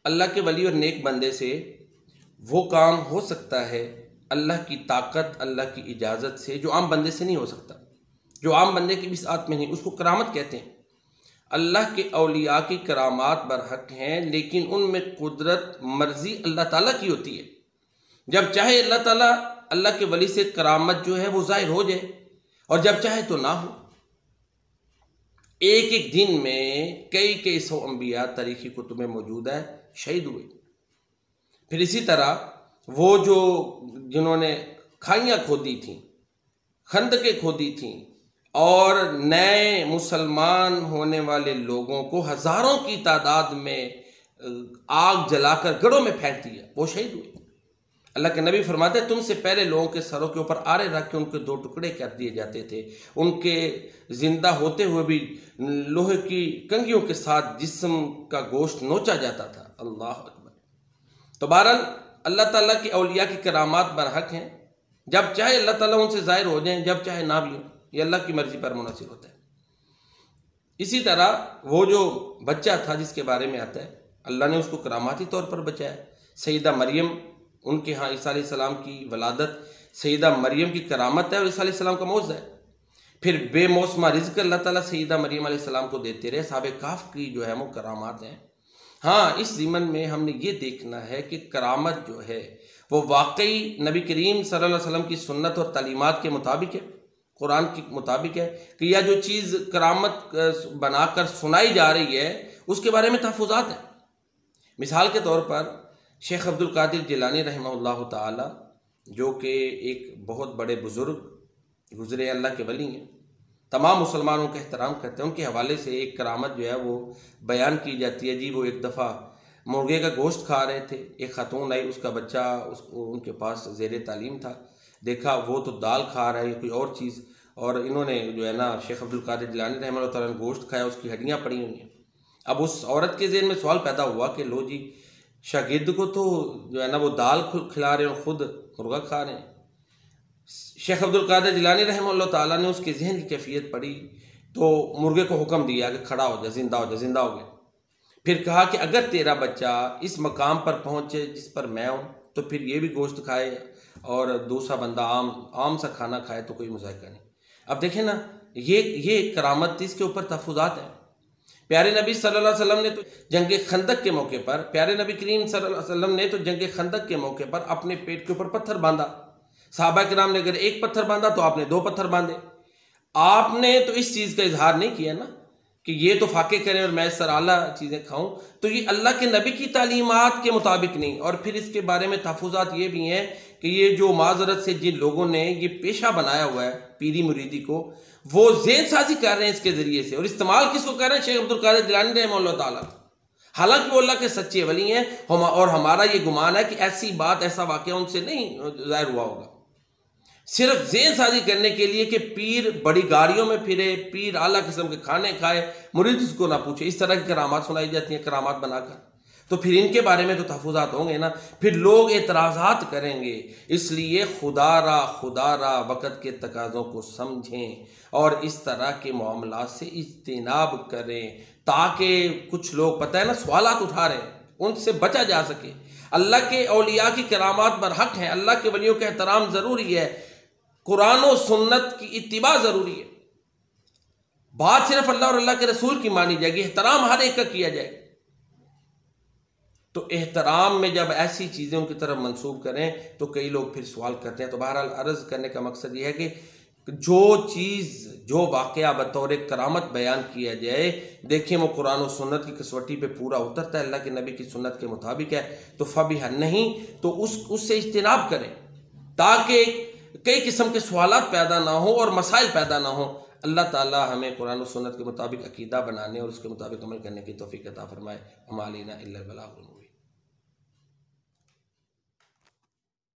अल्लाह के वली और नेक बंदे से वो काम हो सकता है अल्लाह की ताकत, अल्लाह की इजाज़त से, जो आम बंदे से नहीं हो सकता, जो आम बंदे की भी साथ में नहीं। उसको करामत कहते हैं। अल्लाह के औलिया की करामात बरहक हैं, लेकिन उनमें कुदरत मर्जी अल्लाह ताला की होती है। जब चाहे अल्लाह ताला अल्लाह के वली से करामत जो है वो ज़ाहिर हो जाए, और जब चाहे तो ना हो। एक एक दिन में कई कई सौ अंबिया तारीखी कुतुब में मौजूद है शहीद हुए। फिर इसी तरह वो जो जिन्होंने खाइयाँ खोदी थीं, खंदकें खोदी थीं, और नए मुसलमान होने वाले लोगों को हज़ारों की तादाद में आग जलाकर गढ़ों में फेंक दिया, वो शहीद हुए। अल्लाह के नबी फरमाते हैं, तुमसे पहले लोगों के सरों के ऊपर आरे रख के उनके दो टुकड़े कर दिए जाते थे, उनके जिंदा होते हुए भी लोहे की कंघियों के साथ जिस्म का गोश्त नोचा जाता था। अल्लाह अकबर। तो बहरहाल अल्लाह ताला की औलिया की करामात बरहक हैं। जब चाहे अल्लाह ताला उनसे ज़ाहिर हो जाएं, जब चाहे ना भी हो, ये अल्लाह की मर्जी पर मुनहसर होता है। इसी तरह वो जो बच्चा था जिसके बारे में आता है, अल्लाह ने उसको करामाती तौर पर बचाया। सैयदा मरियम, उनके यहाँ ईसा अलैहिस्सलाम की वलादत सैयदा मरियम की करामत है और ईसा अलैहिस्सलाम का मौज़ा है। फिर बेमौसमा रिज़्क़ अल्लाह ताला सैयदा मरियम अलैहिस्सलाम को देते रहे। साहब काफ की जो है वो करामात हैं। हाँ, इस ज़िमन में हमने ये देखना है कि करामत जो है वो वाकई नबी करीम सल्लल्लाहु अलैहि वसल्लम की सुन्नत और तालीमात के मुताबिक है, कुरान के मुताबिक है, कि यह जो चीज़ करामत बनाकर सुनाई जा रही है उसके बारे में तहफ़्फ़ुज़ात है। मिसाल के तौर पर शेख अब्दुल कादिर जिलानी रहमहुल्लाह ताला, जो कि एक बहुत बड़े बुज़ुर्ग गुज़रे अल्लाह के वली हैं, तमाम मुसलमानों का एहतराम करते हैं। उनके हवाले से एक करामत जो है वो बयान की जाती है। जी, वो एक दफ़ा मुर्गे का गोश्त खा रहे थे, एक खातून आई, उसका बच्चा उनके पास ज़ेर तालीम था, देखा वो तो दाल खा रहा है कोई और चीज़, और इन्होंने जो है ना शेख अब्दुल कादिर जिलानी रहमतुल्लाह तआला ने गोश्त खाया, उसकी हड्डियाँ पड़ी हुई हैं। अब उस औरत के ज़हन में सवाल पैदा हुआ कि लो जी, शागिर्द को तो जो है ना वो दाल खिला रहे हैं और ख़ुद मुर्गा खा रहे हैं। शेख अब्दुल कादिर जिलानी रहमतुल्लाह ताला ने उसके जहन की कैफियत पढ़ी तो मुर्गे को हुक्म दिया कि खड़ा हो जा, जिंदा हो जा, जिंदा हो गया। फिर कहा कि अगर तेरा बच्चा इस मकाम पर पहुँचे जिस पर मैं हूँ तो फिर ये भी गोश्त खाए और दूसरा बंदा आम सा खाना खाए तो कोई मुज़ाहिका नहीं। अब देखें ना, ये करामत थी, इसके ऊपर तहफ़्फ़ुज़ात है। प्यारे नबी सल्लल्लाहु अलैहि वसल्लम ने तो जंग खंदक के मौके पर, प्यारे नबी करीम सल्लल्लाहु अलैहि वसल्लम ने तो जंग खंदक के मौके पर अपने पेट के ऊपर पत्थर बांधा। सहाबा किराम ने अगर एक पत्थर बांधा तो आपने दो पत्थर बांधे। आपने तो इस चीज़ का इजहार नहीं किया ना कि ये तो फाके करें और मैं सराला चीज़ें खाऊं, तो ये अल्लाह के नबी की तालीमात के मुताबिक नहीं। और फिर इसके बारे में तहफ़्फ़ुज़ात ये भी हैं कि ये जो माज़रत से जिन लोगों ने ये पेशा बनाया हुआ है पीरी मुरीदी को, वो ज़ेन साजी कर रहे हैं इसके ज़रिए से, और इस्तेमाल किसको कर रहे हैं? शेख अब्दुल कादिर जिलानी रहमतुल्लाह ताला। हालांकि वो अल्लाह के सच्चे वली हैं, और हमारा ये गुमान है कि ऐसी बात, ऐसा वाक़या उनसे नहीं ज़ाहिर हुआ होगा। सिर्फ ज़ेन साजी करने के लिए कि पीर बड़ी गाड़ियों में फिरे, पीर आला किस्म के खाने खाए, मुरीद उसको ना पूछे, इस तरह की करामात सुनाई जाती हैं करामात बनाकर, तो फिर इनके बारे में तो तहफ़्फ़ुज़ात होंगे ना, फिर लोग एतराज़ात करेंगे। इसलिए खुदारा वक़्त के तकाज़ों को समझें और इस तरह के मामलात से इज्तिनाब करें, ताकि कुछ लोग पता है ना सवालात उठा रहे हैं, उनसे बचा जा सके। अल्लाह के औलिया की करामात बरहक हैं, अल्लाह के वलियों का एहतराम ज़रूरी है, कुरान और सुन्नत की इत्तिबा ज़रूरी है। बात सिर्फ अल्लाह और अल्लाह के रसूल की मानी जाएगी, एहतराम हर एक का किया जाएगा। तो एहतराम में जब ऐसी चीज़ें उनकी तरफ मंसूब करें तो कई लोग फिर सवाल करते हैं। तो बहरहाल अर्ज़ करने का मकसद यह है कि जो चीज़, जो वाक़या बतौर करामत बयान किया जाए, देखें वो कुरान और सुन्नत की कसवटी पे पूरा उतरता है, अल्लाह के नबी की सुन्नत के मुताबिक है, तो फ़बिहा, नहीं तो उससे इज्तिनाब करें, ताकि कई किस्म के सवालात पैदा ना हो और मसाइल पैदा ना हो। अल्लाह ताला हमें कुरान और सुन्नत के मुताबिक अकीदा बनाने और उसके मुताबिक अमल करने की तौफीक अता फरमाए। हमारा इल्ला अल बलागुल मुबीन।